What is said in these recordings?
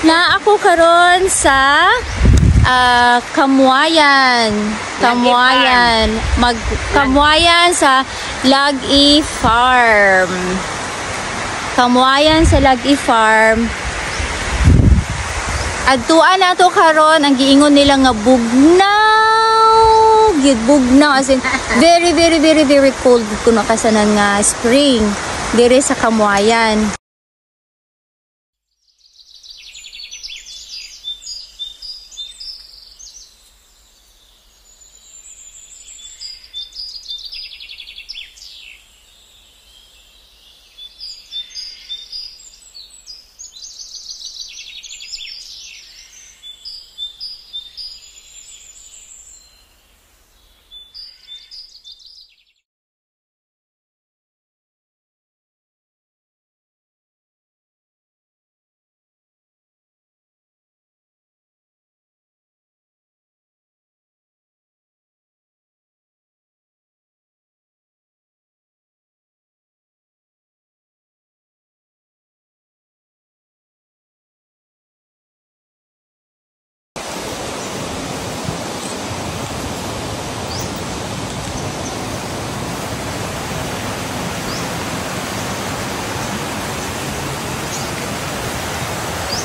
Na ako karon sa Kamuayan. Kamuayan sa Lag-I Farm. Kamuayan sa Lag-I Farm. Adtuan nato karon ang giingon nila nga bugnaw. Bugnaw as in very cold kuno kasanan nga spring dire sa Kamuayan.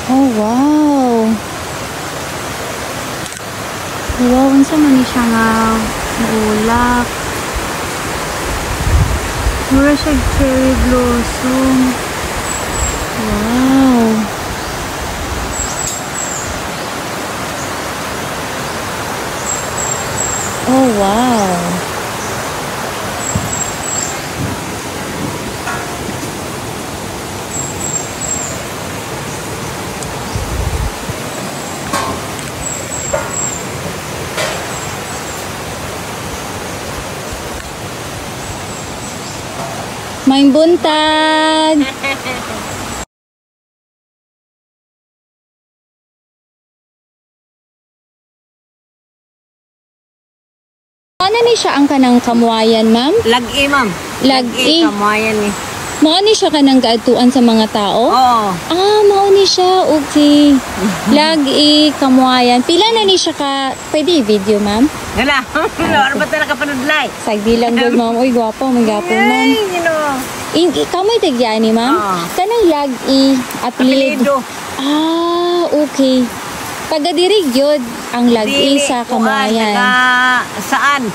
Oh, wow. Wow, unsa man ni siya nga ulak. Mura siya cherry blossom. Wow. Oh, wow. Maing buntag. Ano ni siya ang kanang Kamuayan, ma'am? Lag-I, ma'am. Lag-I. Kamuayan ni. Mao ni siya kanang kaadtuan sa mga tao? Oo. Mao ni siya. Okay. Lag-I, Kamuayan. Pila na ni siya ka... Pwede i-video, ma'am? Wala. Ano ba talaga panudlay? Sagdi lang doon, ma'am. Uy, gwapo. Magapon, ma'am. Kamoy tagyani, ma'am? Kanang Lag-I, apelido. Okay. Pagadirig yun ang Lag-I sa Kamuayan. Saan?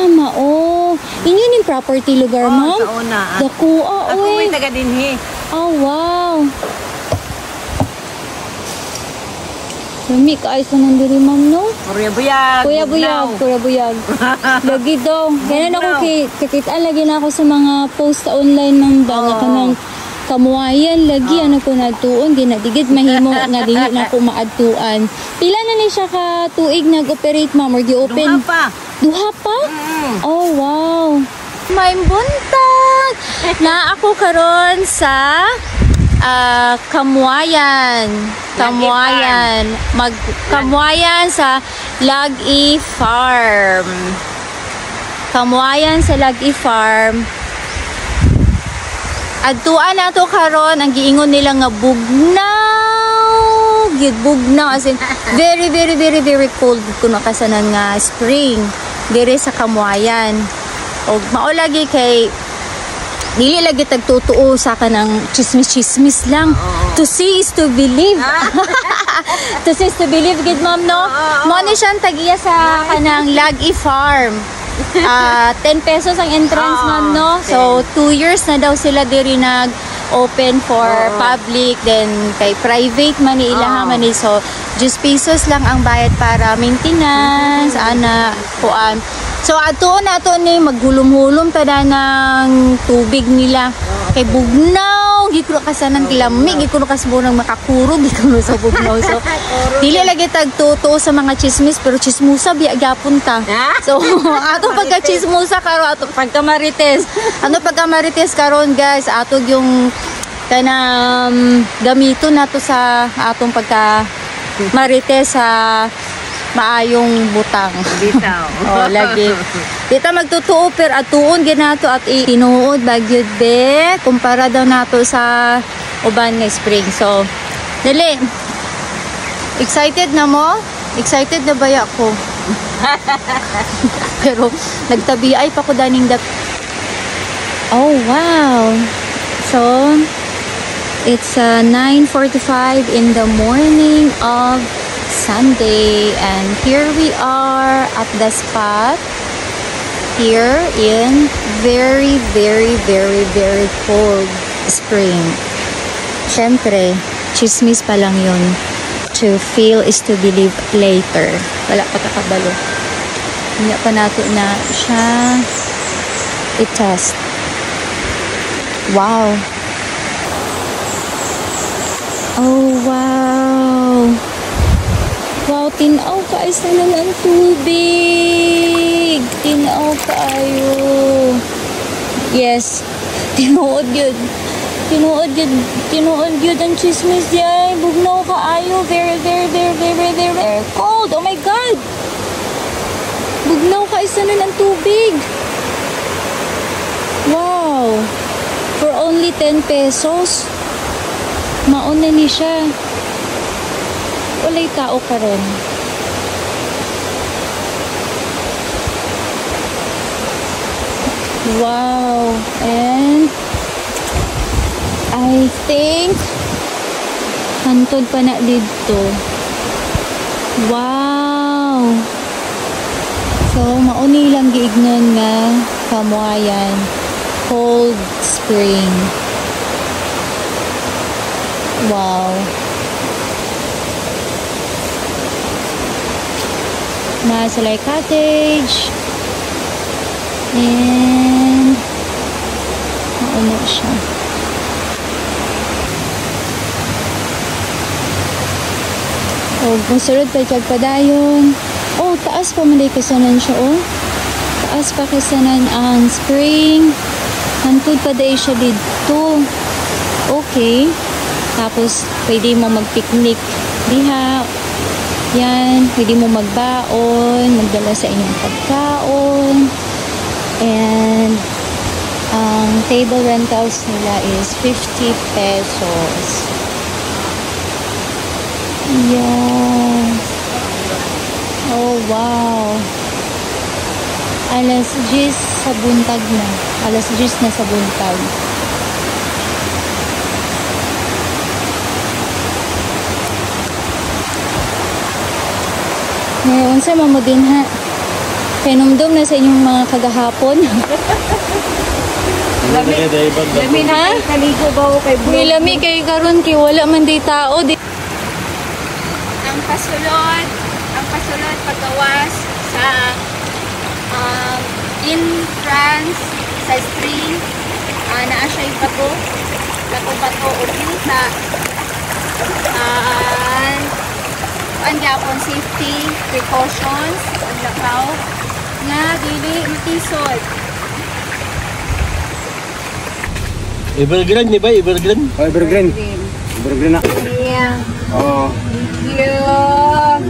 Mao. Inyo ning property lugar, ma'am? Sa una. Dakuha, Ako uy. may taga dinhi. Wow. Lami ka ay sa nandiri, ma'am, no? Kuya Buyag. Kuya Buyag. Lagi daw. Ganyan ako kakitaan lagi na ako sa mga post sa online, ma'am. Banga ka ng Kamuayan. Lagi, ano ko natuon. Ginadigid, mahimo nga dili na ko maadtuan. Pila na ni siya ka tuig nag-operate, ma'am, or gi-open? Duha pa? Oh, wow. May buntag. Na ako karon sa Kamuayan. Kamuayan sa Lag-I Farm. Kamuayan sa Lag-I Farm. Adtuan nato karon ang giingon nila nga bugnaw. Bugnaw as in very cold kuno kasanan nga spring dire sa Kamuayan. Og mao lagi kay dili lagi tagtutuo sa kanang chismis lang. To see is to believe. To see is to believe, gid, ma'am, no? Mo ni siyang tagiya sa kanang Lag-I Farm. 10 pesos ang entrance, ma'am, no? So 2 years na daw sila diri nag-open for public, then kay private man ni ilaha man ni. So 10 pesos lang ang bayad para maintenance, ana kuan. So ato ni maghulom-hulom tada ng tubig nila. Kay bugnaw, gikuno kasanan kilami, gikuno kasbunang makakuro, gikuno sa bugnaw. So dili lagi tagtuto sa mga chismis, pero chismusa biya gyapon ta. So ato pagka chismusa karon, ato pagka marites. Ano pagka marites karon, guys, ato yung kanang gamito nato sa atong pagka marites sa maayong butang. Bitaw. Lagi. Dito magtutuo pero atuon ginato at tinuod bagyod be kumpara daw nato sa uban nga spring. So dali Excited na mo? Excited na ba ako? Pero nagtabi ay pa ko daning Oh, wow. So, it's 9:45 in the morning of Sunday. And here we are at the spot. Here in very, very, very, very cold spring. Siyempre, chismis pa lang yun. To feel is to believe later. Wala pa kakabalo. Hindi pa nato na siya i-test. Wow. Oh, wow. Wow, tinaw ka. Isa na ng tubig. Tinaw ka ayo. Yes. Tinuod yun. Tinuod yun ang chismis diyan. Bugnaw ka ayo. Very, very, very, very, very, very, very cold. Oh my God. Bugnaw ka. Isa na ng tubig. Wow. For only 10 pesos. Mauna ni siya. Walay tao ka rin. Wow. And I think hantod pa na dito. Wow. So, mauni lang giignon nga kamuayan. Cold spring. Wow. Masalay Cottage. And mauna siya. Oh, masulod pa siya padayon. Oh, taas pa man kasanan siya, oh. Taas pa kasanan ang spring. Hantod pa day siya dito. Okay. Tapos, pwede mo mag-picnic diha. Yan. Pwede mo magbaon. Magdala sa inyong pagkaon. And, ang table rentals nila is 50 pesos. Yes. Oh, wow. Alas 10 sa buntag na. Alas 10 na sa buntag. Ngayon sa mamo din ha. Penumdum na sa inyong mga kagahapon. Lami na kaligo ba o kay bro? May lami kay karon kay wala man di tao. Ang pasulod paggawas sa in France sa spring naa siya yung bato o pinta ang Japon safety precautions ang lakaw nga dili matisod. Evergreen ni ba? Evergreen? Oh, evergreen. Evergreen na. Yeah. Oo. Yeah.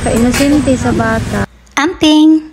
Ka-inosente sa bata. Amping!